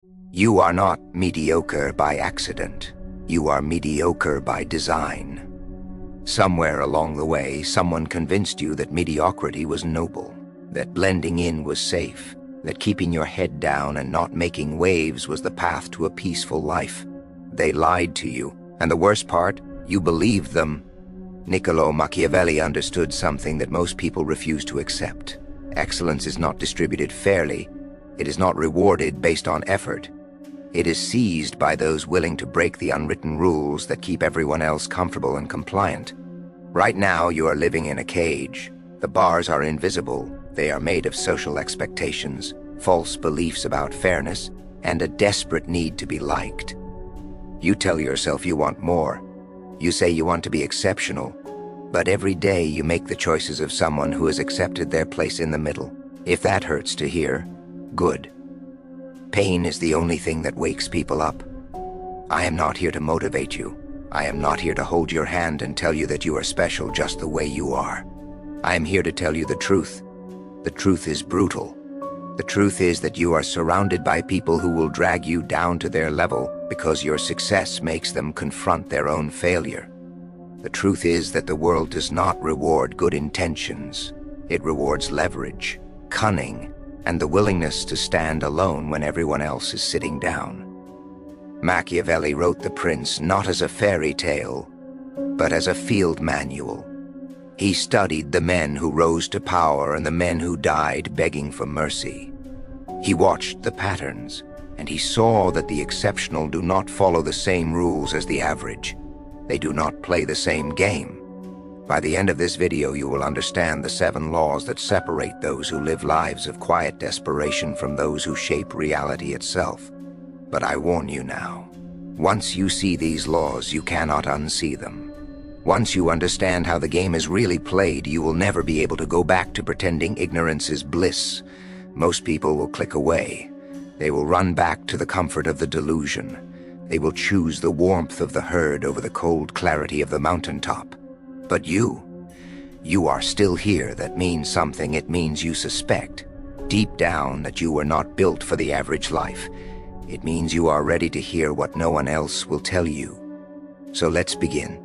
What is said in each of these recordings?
You are not mediocre by accident. You are mediocre by design. Somewhere along the way, someone convinced you that mediocrity was noble, that blending in was safe, that keeping your head down and not making waves was the path to a peaceful life. They lied to you, and the worst part, you believed them. Niccolo Machiavelli understood something that most people refuse to accept. Excellence is not distributed fairly. It is not rewarded based on effort. It is seized by those willing to break the unwritten rules that keep everyone else comfortable and compliant. Right now, you are living in a cage. The bars are invisible. They are made of social expectations, false beliefs about fairness, and a desperate need to be liked. You tell yourself you want more. You say you want to be exceptional. But every day you make the choices of someone who has accepted their place in the middle. If that hurts to hear, good. Pain is the only thing that wakes people up. I am not here to motivate you. I am not here to hold your hand and tell you that you are special just the way you are. I am here to tell you the truth. The truth is brutal. The truth is that you are surrounded by people who will drag you down to their level because your success makes them confront their own failure. The truth is that the world does not reward good intentions. It rewards leverage, cunning, and the willingness to stand alone when everyone else is sitting down. Machiavelli wrote The Prince not as a fairy tale, but as a field manual. He studied the men who rose to power and the men who died begging for mercy. He watched the patterns, and he saw that the exceptional do not follow the same rules as the average. They do not play the same game. By the end of this video, you will understand the 7 laws that separate those who live lives of quiet desperation from those who shape reality itself. But I warn you now, once you see these laws, you cannot unsee them. Once you understand how the game is really played, you will never be able to go back to pretending ignorance is bliss. Most people will click away. They will run back to the comfort of the delusion. They will choose the warmth of the herd over the cold clarity of the mountaintop. But you are still here. That means something. It means you suspect, deep down, that you were not built for the average life. It means you are ready to hear what no one else will tell you. So let's begin.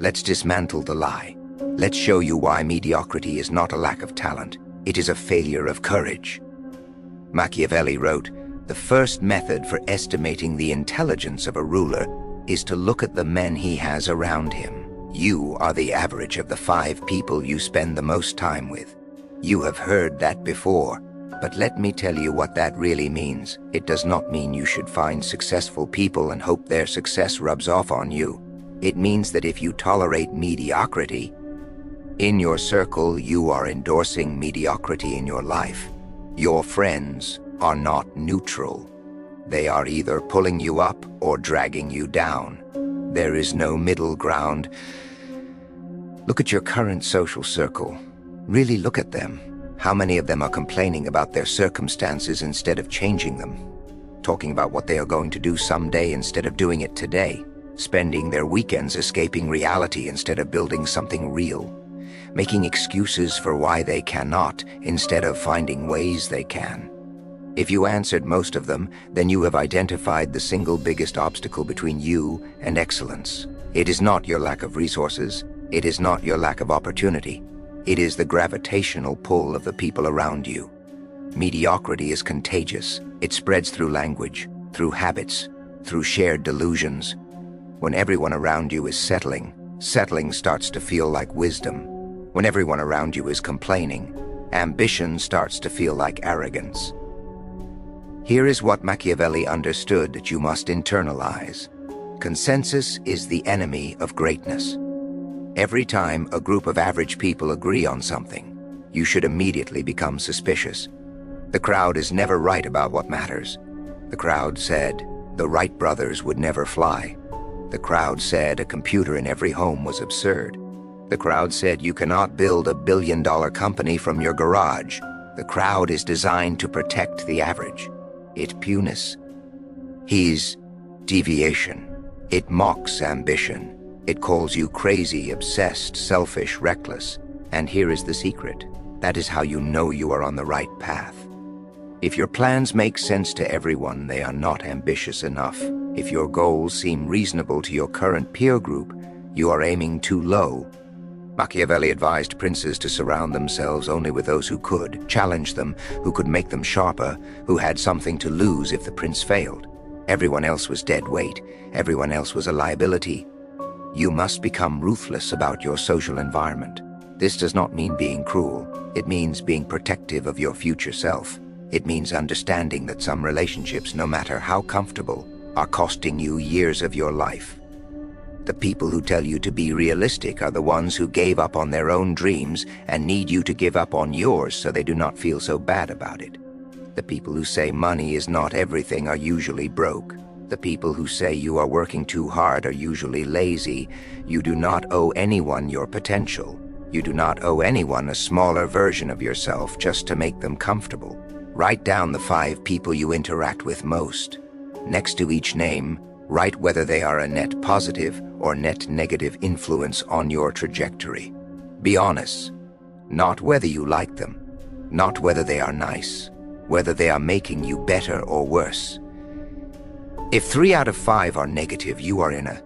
Let's dismantle the lie. Let's show you why mediocrity is not a lack of talent. It is a failure of courage. Machiavelli wrote, "The first method for estimating the intelligence of a ruler is to look at the men he has around him. You are the average of the 5 people you spend the most time with. You have heard that before, but let me tell you what that really means. It does not mean you should find successful people and hope their success rubs off on you. It means that if you tolerate mediocrity in your circle, you are endorsing mediocrity in your life. Your friends are not neutral. They are either pulling you up or dragging you down. There is no middle ground. Look at your current social circle. Really look at them. How many of them are complaining about their circumstances instead of changing them? Talking about what they are going to do someday instead of doing it today? Spending their weekends escaping reality instead of building something real? Making excuses for why they cannot instead of finding ways they can? If you answered most of them, then you have identified the single biggest obstacle between you and excellence. It is not your lack of resources. It is not your lack of opportunity. It is the gravitational pull of the people around you. Mediocrity is contagious. It spreads through language, through habits, through shared delusions. When everyone around you is settling starts to feel like wisdom. When everyone around you is complaining, ambition starts to feel like arrogance. Here is what Machiavelli understood that you must internalize. Consensus is the enemy of greatness. Every time a group of average people agree on something, you should immediately become suspicious. The crowd is never right about what matters. The crowd said the Wright brothers would never fly. The crowd said a computer in every home was absurd. The crowd said you cannot build a billion-dollar company from your garage. The crowd is designed to protect the average. It punis. He's deviation. It mocks ambition. It calls you crazy, obsessed, selfish, reckless. And here is the secret. That is how you know you are on the right path. If your plans make sense to everyone, they are not ambitious enough. If your goals seem reasonable to your current peer group, you are aiming too low. Machiavelli advised princes to surround themselves only with those who could challenge them, who could make them sharper, who had something to lose if the prince failed. Everyone else was dead weight. Everyone else was a liability. You must become ruthless about your social environment. This does not mean being cruel. It means being protective of your future self. It means understanding that some relationships, no matter how comfortable, are costing you years of your life. The people who tell you to be realistic are the ones who gave up on their own dreams and need you to give up on yours so they do not feel so bad about it. The people who say money is not everything are usually broke. The people who say you are working too hard are usually lazy. You do not owe anyone your potential. You do not owe anyone a smaller version of yourself just to make them comfortable. Write down the 5 people you interact with most. Next to each name, write whether they are a net positive or net negative influence on your trajectory. Be honest. Not whether you like them. Not whether they are nice. Whether they are making you better or worse. If 3 out of 5 are negative, you are in a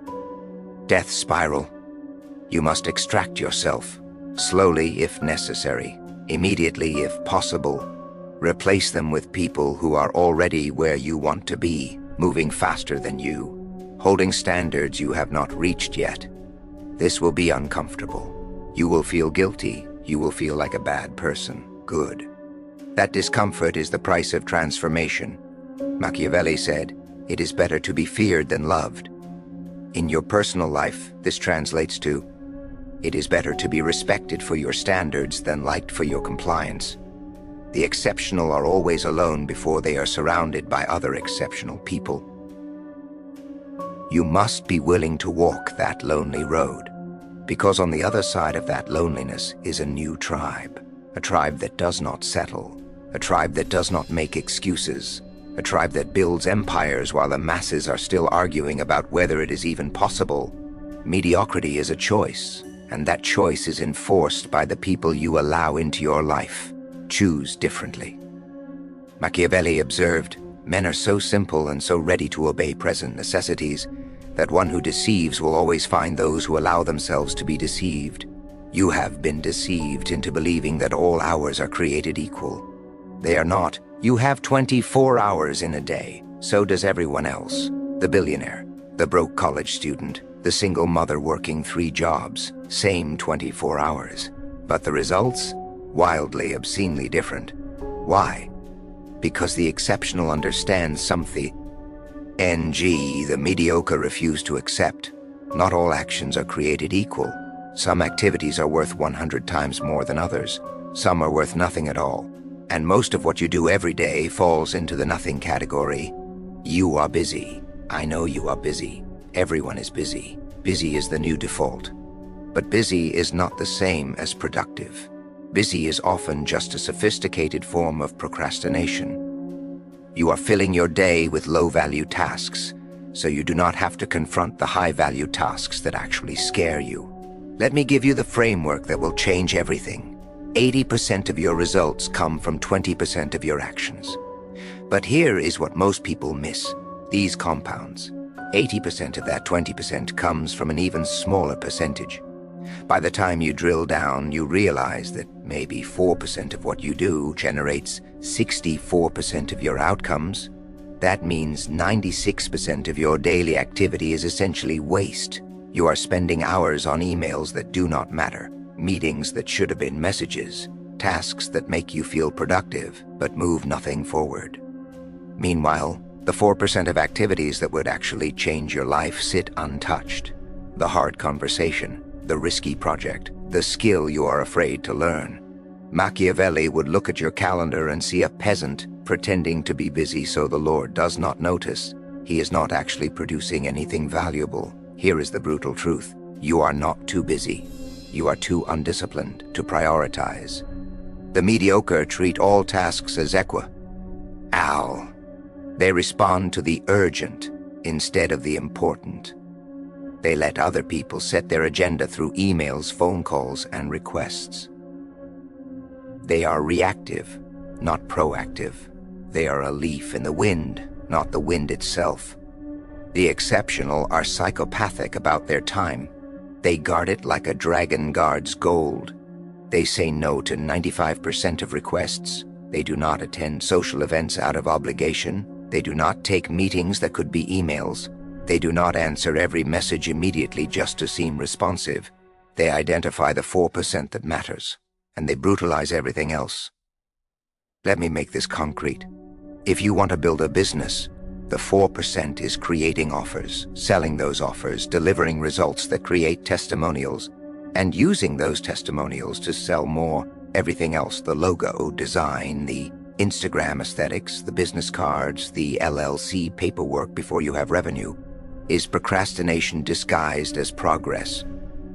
death spiral. You must extract yourself, slowly if necessary, immediately if possible. Replace them with people who are already where you want to be, moving faster than you, holding standards you have not reached yet. This will be uncomfortable. You will feel guilty. You will feel like a bad person. Good. That discomfort is the price of transformation. Machiavelli said, "It is better to be feared than loved." In your personal life, this translates to, it is better to be respected for your standards than liked for your compliance. The exceptional are always alone before they are surrounded by other exceptional people. You must be willing to walk that lonely road, because on the other side of that loneliness is a new tribe, a tribe that does not settle, a tribe that does not make excuses, a tribe that builds empires while the masses are still arguing about whether it is even possible. Mediocrity is a choice, and that choice is enforced by the people you allow into your life. Choose differently. Machiavelli observed, men are so simple and so ready to obey present necessities that one who deceives will always find those who allow themselves to be deceived. You have been deceived into believing that all hours are created equal. They are not. You have 24 hours in a day. So does everyone else. The billionaire, the broke college student, the single mother working 3 jobs, same 24 hours. But the results? Wildly, obscenely different. Why? Because the exceptional understands something. The mediocre refuse to accept. Not all actions are created equal. Some activities are worth 100 times more than others. Some are worth nothing at all. And most of what you do every day falls into the nothing category. You are busy. I know you are busy. Everyone is busy. Busy is the new default. But busy is not the same as productive. Busy is often just a sophisticated form of procrastination. You are filling your day with low-value tasks, so you do not have to confront the high-value tasks that actually scare you. Let me give you the framework that will change everything. 80% of your results come from 20% of your actions. But here is what most people miss. These compounds. 80% of that 20% comes from an even smaller percentage. By the time you drill down, you realize that maybe 4% of what you do generates 64% of your outcomes. That means 96% of your daily activity is essentially waste. You are spending hours on emails that do not matter, meetings that should have been messages, tasks that make you feel productive but move nothing forward. Meanwhile, the 4% of activities that would actually change your life sit untouched. The hard conversation, the risky project, the skill you are afraid to learn. Machiavelli would look at your calendar and see a peasant pretending to be busy so the Lord does not notice. He is not actually producing anything valuable. Here is the brutal truth. You are not too busy. You are too undisciplined to prioritize. The mediocre treat all tasks as equal. They respond to the urgent instead of the important. They let other people set their agenda through emails, phone calls, and requests. They are reactive, not proactive. They are a leaf in the wind, not the wind itself. The exceptional are psychopathic about their time. They guard it like a dragon guards gold. They say no to 95% of requests. They do not attend social events out of obligation. They do not take meetings that could be emails. They do not answer every message immediately just to seem responsive. They identify the 4% that matters, and they brutalize everything else. Let me make this concrete. If you want to build a business, the 4% is creating offers, selling those offers, delivering results that create testimonials, and using those testimonials to sell more. Everything else, the logo, design, the Instagram aesthetics, the business cards, the LLC paperwork before you have revenue, is procrastination disguised as progress.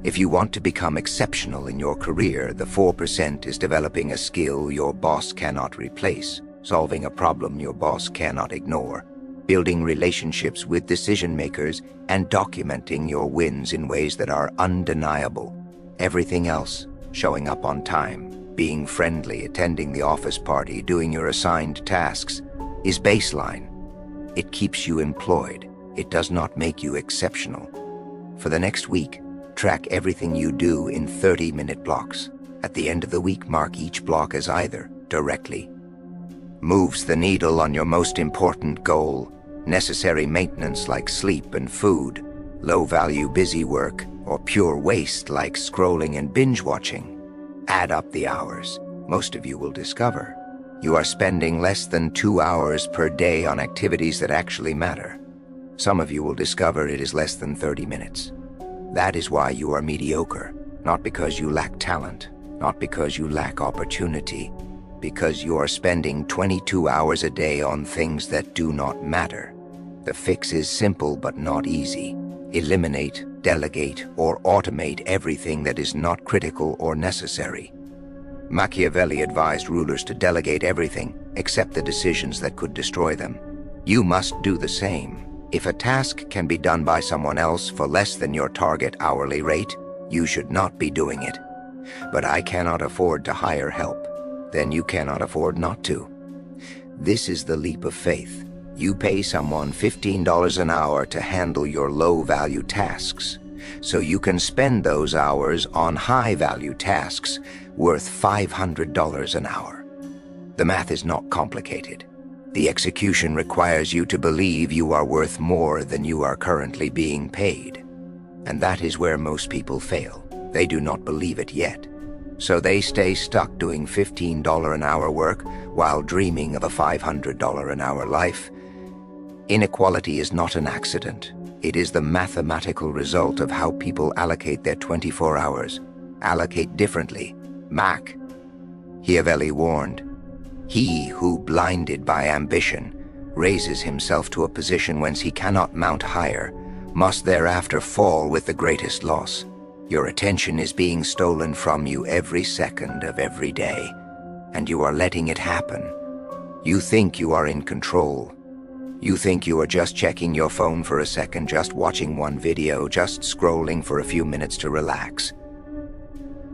If you want to become exceptional in your career, the 4% is developing a skill your boss cannot replace, solving a problem your boss cannot ignore, building relationships with decision makers, and documenting your wins in ways that are undeniable. Everything else, showing up on time, being friendly, attending the office party, doing your assigned tasks, is baseline. It keeps you employed. It does not make you exceptional. For the next week, track everything you do in 30-minute blocks. At the end of the week, mark each block as either directly moves the needle on your most important goal, necessary maintenance like sleep and food, low-value busy work, or pure waste like scrolling and binge-watching. Add up the hours. Most of you will discover you are spending less than 2 hours per day on activities that actually matter. Some of you will discover it is less than 30 minutes. That is why you are mediocre, not because you lack talent, not because you lack opportunity, because you are spending 22 hours a day on things that do not matter. The fix is simple but not easy. Eliminate, delegate, or automate everything that is not critical or necessary. Machiavelli advised rulers to delegate everything except the decisions that could destroy them. You must do the same. If a task can be done by someone else for less than your target hourly rate, you should not be doing it. But I cannot afford to hire help. Then you cannot afford not to. This is the leap of faith. You pay someone $15 an hour to handle your low-value tasks, so you can spend those hours on high-value tasks worth $500 an hour. The math is not complicated. The execution requires you to believe you are worth more than you are currently being paid. And that is where most people fail. They do not believe it yet. So they stay stuck doing $15 an hour work while dreaming of a $500 an hour life. Inequality is not an accident. It is the mathematical result of how people allocate their 24 hours. Allocate differently. Machiavelli warned, "He who, blinded by ambition, raises himself to a position whence he cannot mount higher, must thereafter fall with the greatest loss." Your attention is being stolen from you every second of every day, and you are letting it happen. You think you are in control. You think you are just checking your phone for a second, just watching one video, just scrolling for a few minutes to relax.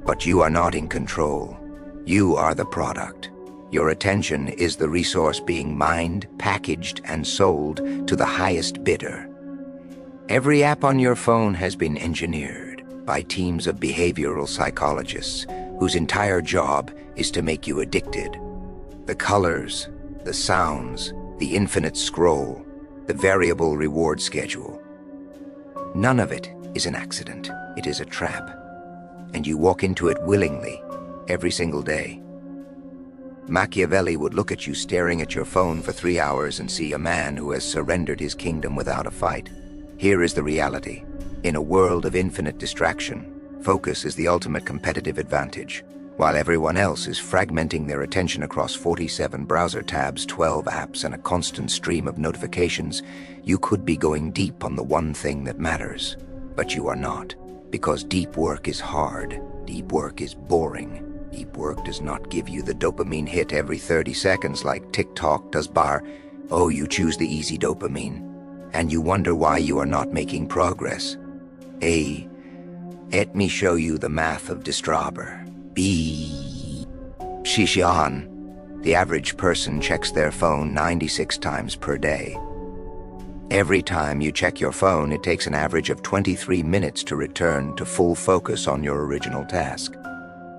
But you are not in control. You are the product. Your attention is the resource being mined, packaged, and sold to the highest bidder. Every app on your phone has been engineered by teams of behavioral psychologists whose entire job is to make you addicted. The colors, the sounds, the infinite scroll, the variable reward schedule. None of it is an accident. It is a trap. And you walk into it willingly, every single day. Machiavelli would look at you staring at your phone for 3 hours and see a man who has surrendered his kingdom without a fight. Here is the reality. In a world of infinite distraction, focus is the ultimate competitive advantage. While everyone else is fragmenting their attention across 47 browser tabs, 12 apps, and a constant stream of notifications, you could be going deep on the one thing that matters. But you are not, because deep work is hard. Deep work is boring. Deep work does not give you the dopamine hit every 30 seconds like TikTok does bar. Oh, you choose the easy dopamine, and you wonder why you are not making progress. A. Let me show you the math of Distraber. B. Shishan. The average person checks their phone 96 times per day. Every time you check your phone, it takes an average of 23 minutes to return to full focus on your original task.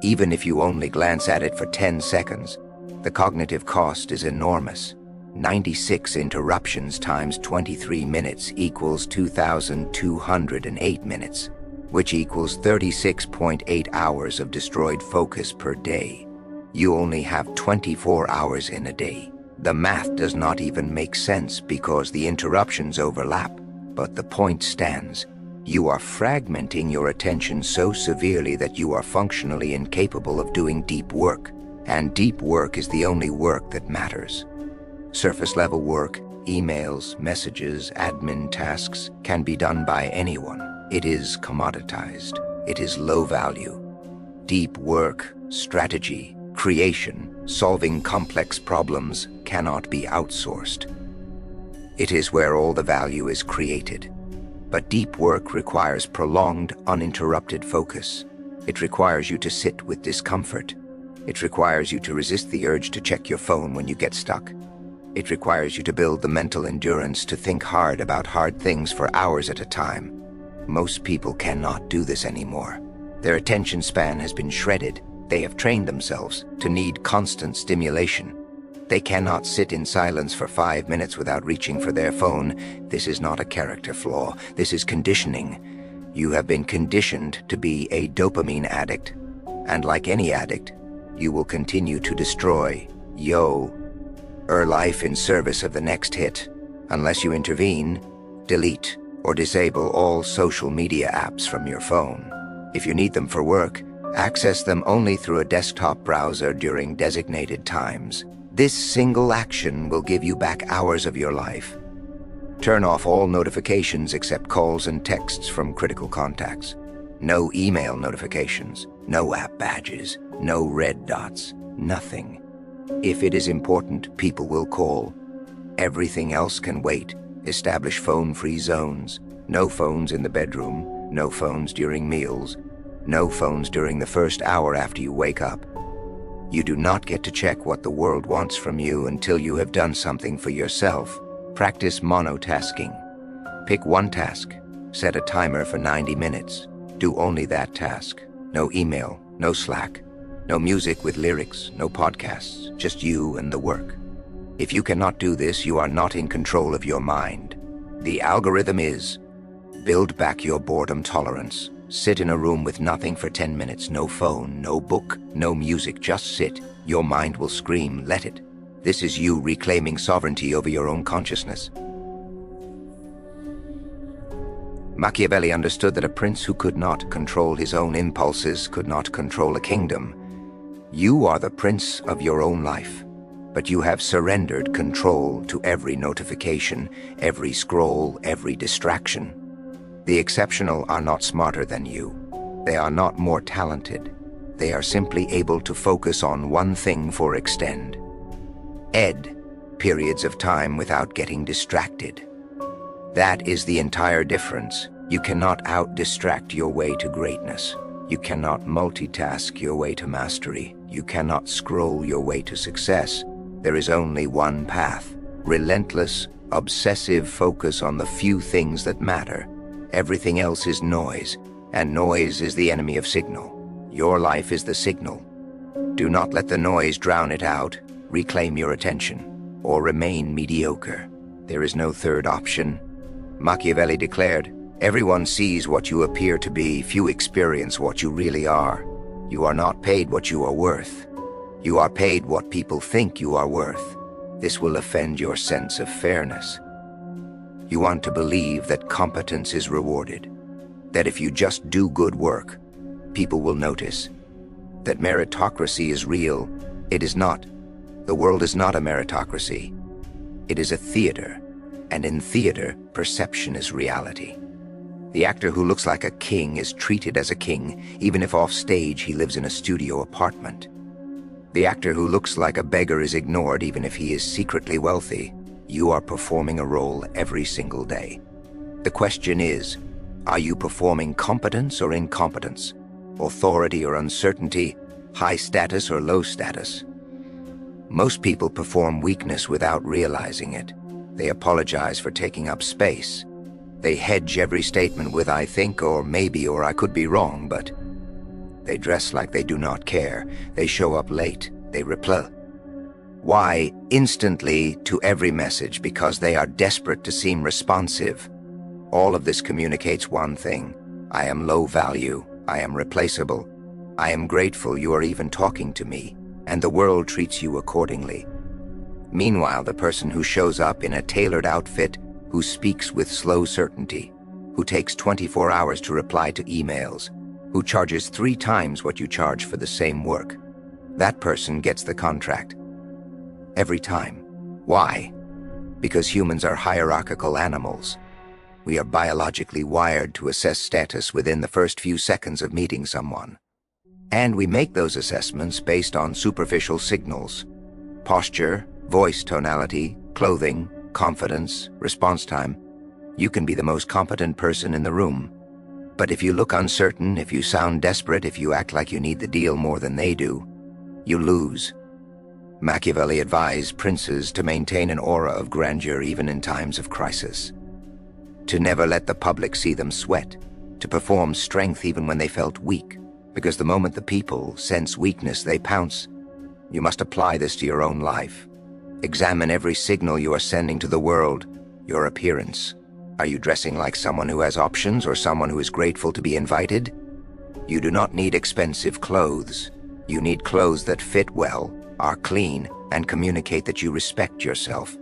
Even if you only glance at it for 10 seconds, the cognitive cost is enormous. 96 interruptions times 23 minutes equals 2,208 minutes, which equals 36.8 hours of destroyed focus per day. You only have 24 hours in a day. The math does not even make sense because the interruptions overlap, but the point stands. You are fragmenting your attention so severely that you are functionally incapable of doing deep work, and deep work is the only work that matters. Surface-level work, emails, messages, admin tasks can be done by anyone. It is commoditized. It is low value. Deep work, strategy, creation, solving complex problems cannot be outsourced. It is where all the value is created. But deep work requires prolonged, uninterrupted focus. It requires you to sit with discomfort. It requires you to resist the urge to check your phone when you get stuck. It requires you to build the mental endurance to think hard about hard things for hours at a time. Most people cannot do this anymore. Their attention span has been shredded. They have trained themselves to need constant stimulation. They cannot sit in silence for 5 minutes without reaching for their phone. This is not a character flaw. This is conditioning. You have been conditioned to be a dopamine addict. And like any addict, you will continue to destroy your life in service of the next hit, unless you intervene, delete, or disable all social media apps from your phone. If you need them for work, access them only through a desktop browser during designated times. This single action will give you back hours of your life. Turn off all notifications except calls and texts from critical contacts. No email notifications, no app badges, no red dots, nothing. If it is important, people will call. Everything else can wait. Establish phone-free zones. No phones in the bedroom, no phones during meals, no phones during the first hour after you wake up. You do not get to check what the world wants from you until you have done something for yourself. Practice monotasking. Pick one task. Set a timer for 90 minutes. Do only that task. No email, no Slack, no music with lyrics, no podcasts, just you and the work. If you cannot do this, you are not in control of your mind. The algorithm is: build back your boredom tolerance. Sit in a room with nothing for 10 minutes, no phone, no book, no music, just sit. Your mind will scream, let it. This is you reclaiming sovereignty over your own consciousness. Machiavelli understood that a prince who could not control his own impulses could not control a kingdom. You are the prince of your own life, but you have surrendered control to every notification, every scroll, every distraction. The exceptional are not smarter than you. They are not more talented. They are simply able to focus on one thing for extend. Periods of time without getting distracted. That is the entire difference. You cannot out-distract your way to greatness. You cannot multitask your way to mastery. You cannot scroll your way to success. There is only one path. Relentless, obsessive focus on the few things that matter. Everything else is noise, and noise is the enemy of signal. Your life is the signal. Do not let the noise drown it out. Reclaim your attention, or remain mediocre. There is no third option. Machiavelli declared, "Everyone sees what you appear to be, few experience what you really are. You are not paid what you are worth. You are paid what people think you are worth. This will offend your sense of fairness. You want to believe that competence is rewarded, that if you just do good work, people will notice, that meritocracy is real. It is not. The world is not a meritocracy. It is a theater, and in theater, perception is reality. The actor who looks like a king is treated as a king, even if off stage he lives in a studio apartment. The actor who looks like a beggar is ignored, even if he is secretly wealthy. You are performing a role every single day. The question is, are you performing competence or incompetence? Authority or uncertainty? High status or low status? Most people perform weakness without realizing it. They apologize for taking up space. They hedge every statement with "I think," or "maybe," or "I could be wrong," but they dress like they do not care. They show up late. They reply "why" instantly to every message because they are desperate to seem responsive. All of this communicates one thing: I am low value. I am replaceable. I am grateful you are even talking to me, and the world treats you accordingly. Meanwhile, the person who shows up in a tailored outfit, who speaks with slow certainty, who takes 24 hours to reply to emails, who charges 3 times what you charge for the same work, that person gets the contract. Every time. Why? Because humans are hierarchical animals. We are biologically wired to assess status within the first few seconds of meeting someone. And we make those assessments based on superficial signals: posture, voice tonality, clothing, confidence, response time. You can be the most competent person in the room, but if you look uncertain, if you sound desperate, if you act like you need the deal more than they do, you lose. Machiavelli advised princes to maintain an aura of grandeur even in times of crisis, to never let the public see them sweat, to perform strength even when they felt weak, because the moment the people sense weakness, they pounce. You must apply this to your own life. Examine every signal you are sending to the world. Your appearance. Are you dressing like someone who has options or someone who is grateful to be invited? You do not need expensive clothes. You need clothes that fit well, are clean, and communicate that you respect yourself.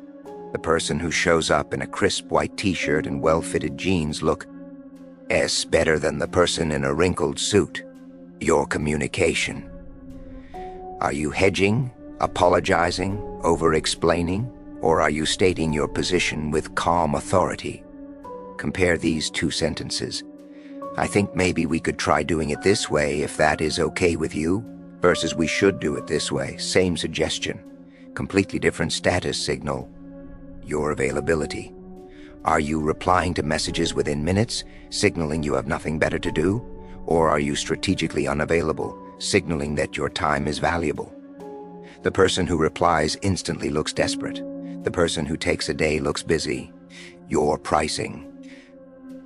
The person who shows up in a crisp white t-shirt and well-fitted jeans look better than the person in a wrinkled suit. Your communication. Are you hedging, apologizing, over-explaining, or are you stating your position with calm authority? Compare these 2 sentences. "I think maybe we could try doing it this way if that is okay with you," versus "we should do it this way." Same suggestion. Completely different status signal. Your availability. Are you replying to messages within minutes, signaling you have nothing better to do? Or are you strategically unavailable, signaling that your time is valuable? The person who replies instantly looks desperate. The person who takes a day looks busy. Your pricing.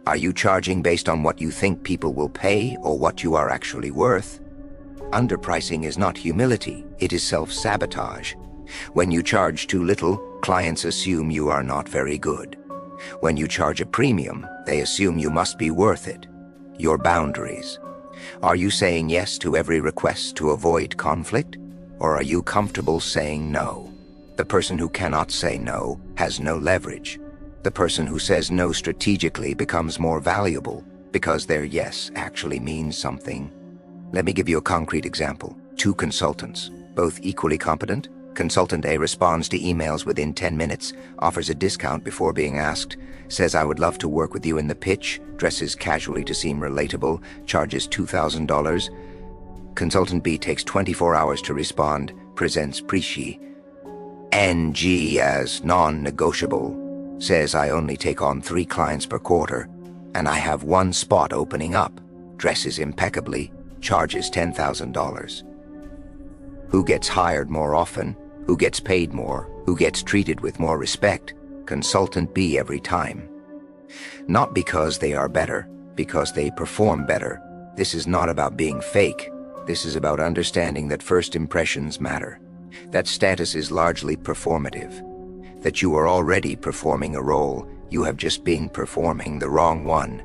Are you charging based on what you think people will pay or what you are actually worth? Underpricing is not humility, it is self-sabotage. When you charge too little, clients assume you are not very good. When you charge a premium, they assume you must be worth it. Your boundaries. Are you saying yes to every request to avoid conflict? Or are you comfortable saying no? The person who cannot say no has no leverage. The person who says no strategically becomes more valuable because their yes actually means something. Let me give you a concrete example. 2 consultants, both equally competent. Consultant A responds to emails within 10 minutes, offers a discount before being asked, says "I would love to work with you in the pitch," dresses casually to seem relatable, charges $2,000. Consultant B takes 24 hours to respond, presents Preshi NG as non-negotiable, says "I only take on 3 clients per quarter, and I have 1 spot opening up," dresses impeccably, charges $10,000. Who gets hired more often? Who gets paid more? Who gets treated with more respect? Consultant B every time. Not because they are better, because they perform better. This is not about being fake. This is about understanding that first impressions matter, that status is largely performative, that you are already performing a role, you have just been performing the wrong one.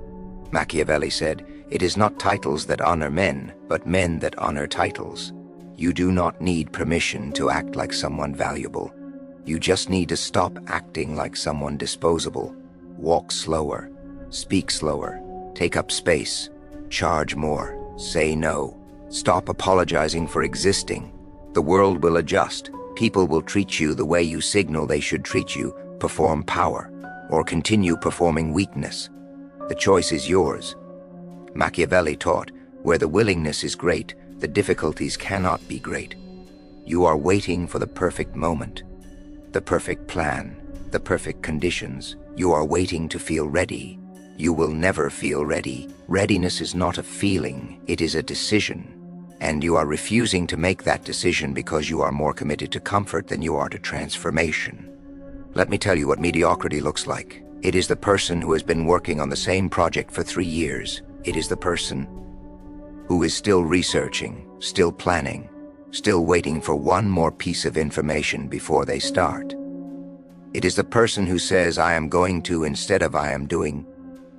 Machiavelli said, "It is not titles that honor men, but men that honor titles." You do not need permission to act like someone valuable. You just need to stop acting like someone disposable. Walk slower, speak slower, take up space, charge more, say no. Stop apologizing for existing. The world will adjust. People will treat you the way you signal they should treat you. Perform power, or continue performing weakness. The choice is yours. Machiavelli taught, where the willingness is great, the difficulties cannot be great. You are waiting for the perfect moment, the perfect plan, the perfect conditions. You are waiting to feel ready. You will never feel ready. Readiness is not a feeling, it is a decision. And you are refusing to make that decision because you are more committed to comfort than you are to transformation. Let me tell you what mediocrity looks like. It is the person who has been working on the same project for 3 years. It is the person who is still researching, still planning, still waiting for one more piece of information before they start. It is the person who says, I am going to, instead of I am doing.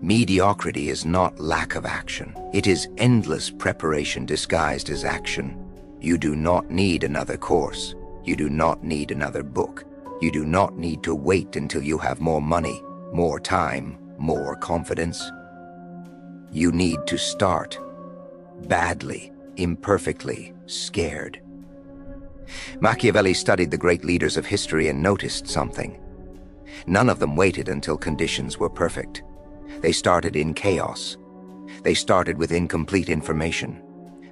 Mediocrity is not lack of action. It is endless preparation disguised as action. You do not need another course. You do not need another book. You do not need to wait until you have more money, more time, more confidence. You need to start. Badly, imperfectly, scared. Machiavelli studied the great leaders of history and noticed something. None of them waited until conditions were perfect. They started in chaos. They started with incomplete information.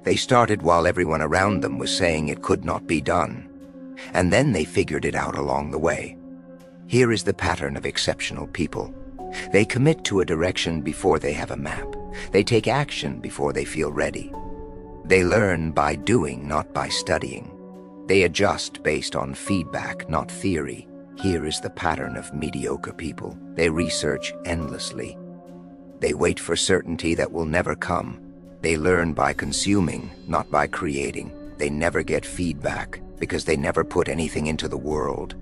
They started while everyone around them was saying it could not be done. And then they figured it out along the way. Here is the pattern of exceptional people. They commit to a direction before they have a map. They take action before they feel ready. They learn by doing, not by studying. They adjust based on feedback, not theory. Here is the pattern of mediocre people. They research endlessly. They wait for certainty that will never come. They learn by consuming, not by creating. They never get feedback because they never put anything into the world.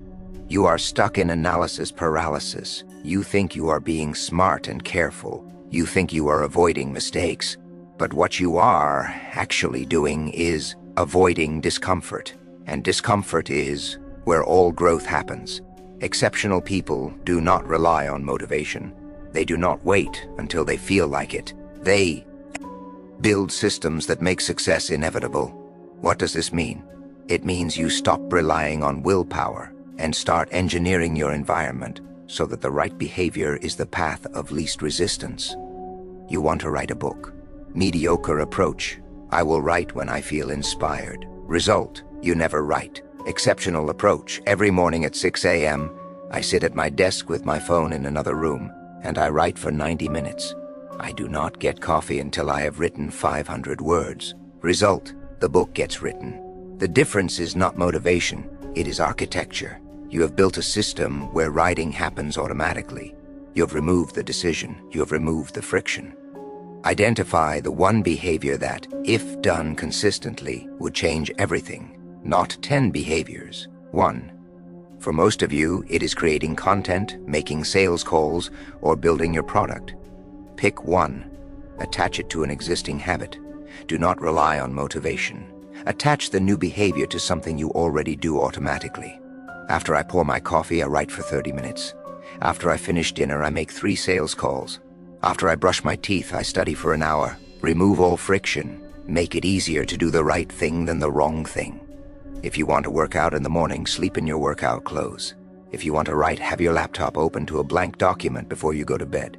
You are stuck in analysis paralysis. You think you are being smart and careful. You think you are avoiding mistakes. But what you are actually doing is avoiding discomfort. And discomfort is where all growth happens. Exceptional people do not rely on motivation. They do not wait until they feel like it. They build systems that make success inevitable. What does this mean? It means you stop relying on willpower and start engineering your environment so that the right behavior is the path of least resistance. You want to write a book. Mediocre approach. I will write when I feel inspired. Result, you never write. Exceptional approach. Every morning at 6 a.m., I sit at my desk with my phone in another room, and I write for 90 minutes. I do not get coffee until I have written 500 words. Result, the book gets written. The difference is not motivation, it is architecture. You have built a system where writing happens automatically. You have removed the decision, you have removed the friction. Identify the one behavior that, if done consistently, would change everything. Not 10 behaviors, 1. For most of you, it is creating content, making sales calls, or building your product. Pick one. Attach it to an existing habit. Do not rely on motivation. Attach the new behavior to something you already do automatically. After I pour my coffee, I write for 30 minutes. After I finish dinner, I make 3 sales calls. After I brush my teeth, I study for an hour. Remove all friction. Make it easier to do the right thing than the wrong thing. If you want to work out in the morning, sleep in your workout clothes. If you want to write, have your laptop open to a blank document before you go to bed.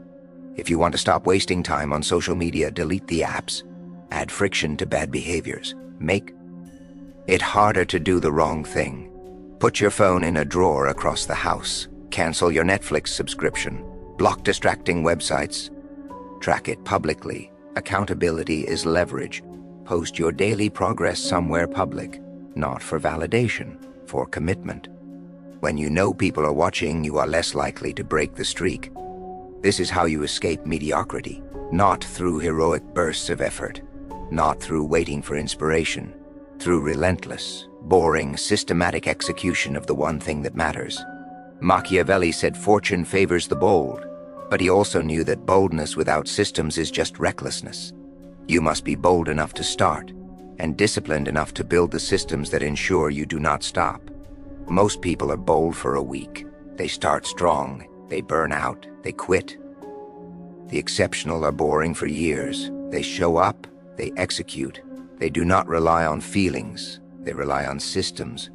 If you want to stop wasting time on social media, delete the apps. Add friction to bad behaviors. Make it harder to do the wrong thing. Put your phone in a drawer across the house. Cancel your Netflix subscription. Block distracting websites. Track it publicly. Accountability is leverage. Post your daily progress somewhere public. Not for validation, for commitment. When you know people are watching, you are less likely to break the streak. This is how you escape mediocrity. Not through heroic bursts of effort. Not through waiting for inspiration. Through relentless, boring, systematic execution of the one thing that matters. Machiavelli said fortune favors the bold, but he also knew that boldness without systems is just recklessness. You must be bold enough to start, and disciplined enough to build the systems that ensure you do not stop. Most people are bold for a week. They start strong, they burn out, they quit. The exceptional are boring for years. They show up, they execute. They do not rely on feelings, they rely on systems.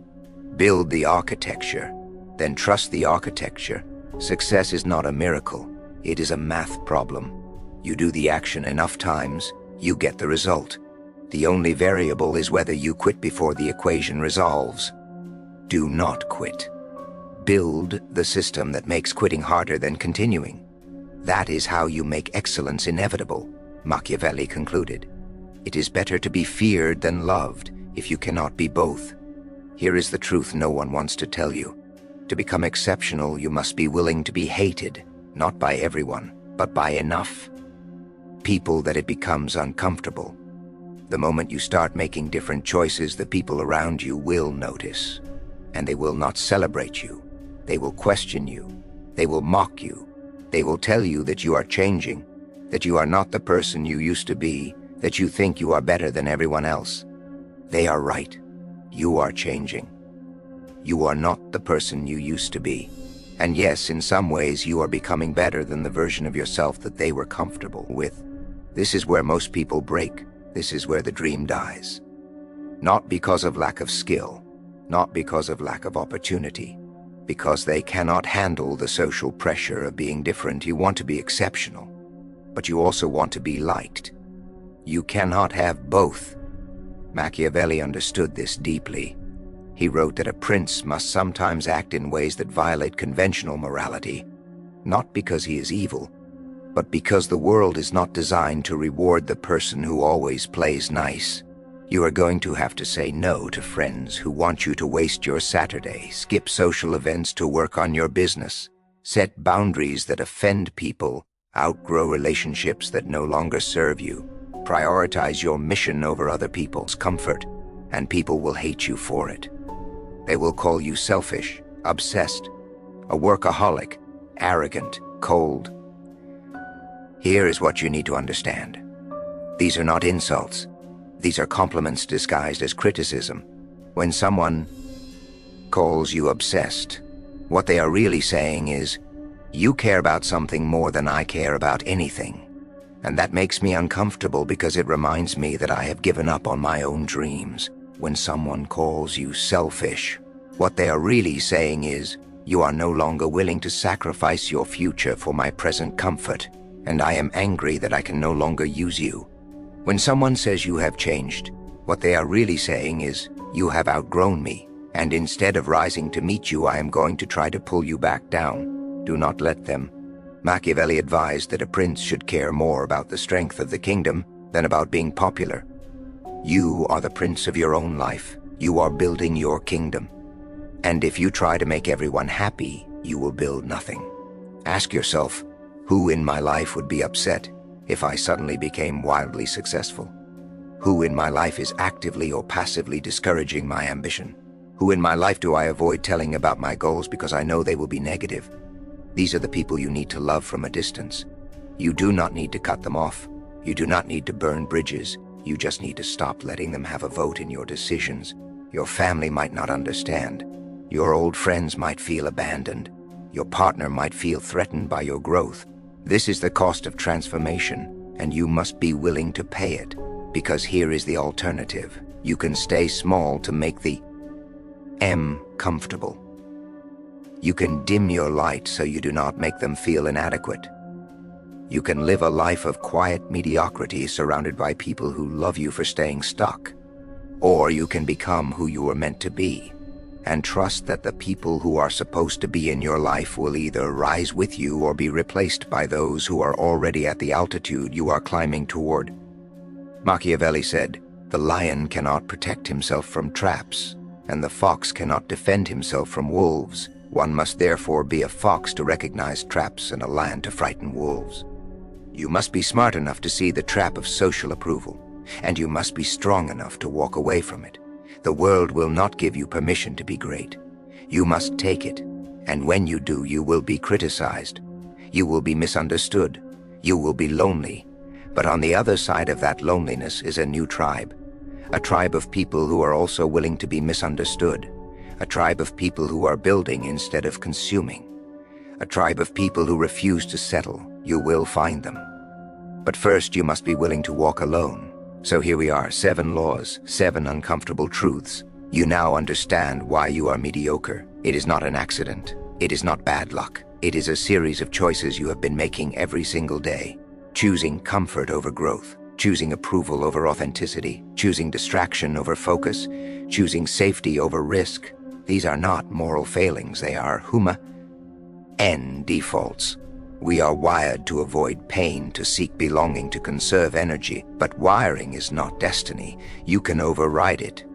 Build the architecture, then trust the architecture. Success is not a miracle, it is a math problem. You do the action enough times, you get the result. The only variable is whether you quit before the equation resolves. Do not quit. Build the system that makes quitting harder than continuing. That is how you make excellence inevitable, Machiavelli concluded. It is better to be feared than loved if you cannot be both. Here is the truth no one wants to tell you. To become exceptional, you must be willing to be hated, not by everyone, but by enough people that it becomes uncomfortable. The moment you start making different choices, the people around you will notice, and they will not celebrate you. They will question you. They will mock you. They will tell you that you are changing, that you are not the person you used to be, that you think you are better than everyone else. They are right. You are changing. You are not the person you used to be. And yes, in some ways you are becoming better than the version of yourself that they were comfortable with. This is where most people break. This is where the dream dies. Not because of lack of skill, not because of lack of opportunity, because they cannot handle the social pressure of being different. You want to be exceptional, but you also want to be liked. You cannot have both. Machiavelli understood this deeply. He wrote that a prince must sometimes act in ways that violate conventional morality, not because he is evil, but because the world is not designed to reward the person who always plays nice. You are going to have to say no to friends who want you to waste your Saturday, skip social events to work on your business, set boundaries that offend people, outgrow relationships that no longer serve you, prioritize your mission over other people's comfort, and people will hate you for it. They will call you selfish, obsessed, a workaholic, arrogant, cold. Here is what you need to understand. These are not insults. These are compliments disguised as criticism. When someone calls you obsessed, what they are really saying is, you care about something more than I care about anything. And that makes me uncomfortable because it reminds me that I have given up on my own dreams. When someone calls you selfish, what they are really saying is, you are no longer willing to sacrifice your future for my present comfort, and I am angry that I can no longer use you. When someone says you have changed, what they are really saying is, you have outgrown me, and instead of rising to meet you, I am going to try to pull you back down. Do not let them. Machiavelli advised that a prince should care more about the strength of the kingdom than about being popular. You are the prince of your own life. You are building your kingdom. And if you try to make everyone happy, you will build nothing. Ask yourself, who in my life would be upset if I suddenly became wildly successful? Who in my life is actively or passively discouraging my ambition? Who in my life do I avoid telling about my goals because I know they will be negative? These are the people you need to love from a distance. You do not need to cut them off. You do not need to burn bridges. You just need to stop letting them have a vote in your decisions. Your family might not understand. Your old friends might feel abandoned. Your partner might feel threatened by your growth. This is the cost of transformation, and you must be willing to pay it, because here is the alternative. You can stay small to make the M comfortable. You can dim your light so you do not make them feel inadequate. You can live a life of quiet mediocrity surrounded by people who love you for staying stuck. Or you can become who you were meant to be, and trust that the people who are supposed to be in your life will either rise with you or be replaced by those who are already at the altitude you are climbing toward. Machiavelli said, the lion cannot protect himself from traps, and the fox cannot defend himself from wolves. One must therefore be a fox to recognize traps and a lion to frighten wolves. You must be smart enough to see the trap of social approval, and you must be strong enough to walk away from it. The world will not give you permission to be great. You must take it, and when you do, you will be criticized. You will be misunderstood. You will be lonely. But on the other side of that loneliness is a new tribe. A tribe of people who are also willing to be misunderstood. A tribe of people who are building instead of consuming. A tribe of people who refuse to settle. You will find them. But first you must be willing to walk alone. So here we are, 7 laws, 7 uncomfortable truths. You now understand why you are mediocre. It is not an accident. It is not bad luck. It is a series of choices you have been making every single day. Choosing comfort over growth. Choosing approval over authenticity. Choosing distraction over focus. Choosing safety over risk. These are not moral failings. They are human defaults. We are wired to avoid pain, to seek belonging, to conserve energy, but wiring is not destiny. You can override it.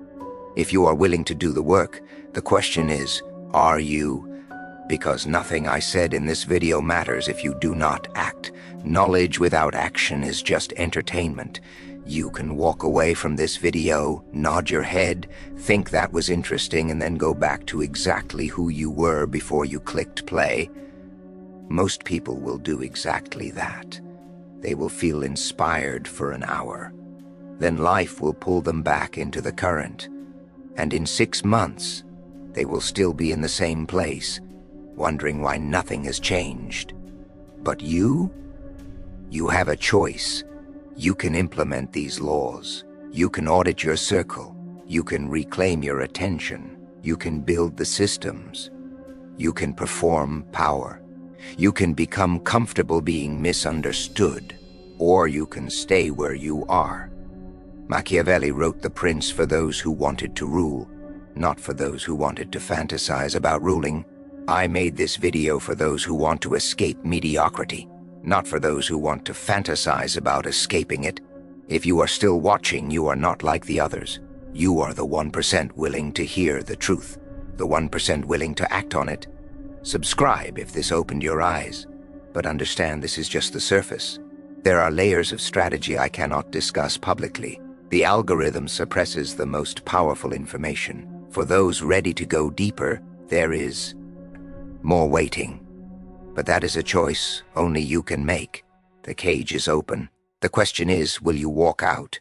If you are willing to do the work, the question is, are you? Because nothing I said in this video matters if you do not act. Knowledge without action is just entertainment. You can walk away from this video, nod your head, think that was interesting, and then go back to exactly who you were before you clicked play. Most people will do exactly that. They will feel inspired for an hour. Then life will pull them back into the current. And in 6 months, they will still be in the same place, wondering why nothing has changed. But you have a choice. You can implement these laws. You can audit your circle. You can reclaim your attention. You can build the systems. You can perform power. You can become comfortable being misunderstood, or you can stay where you are. Machiavelli wrote The Prince for those who wanted to rule, not for those who wanted to fantasize about ruling. I made this video for those who want to escape mediocrity, not for those who want to fantasize about escaping it. If you are still watching, you are not like the others. You are the 1% willing to hear the truth, the 1% willing to act on it. Subscribe if this opened your eyes, but understand this is just the surface. There are layers of strategy I cannot discuss publicly. The algorithm suppresses the most powerful information. For those ready to go deeper, there is more waiting. But that is a choice only you can make. The cage is open. The question is, will you walk out?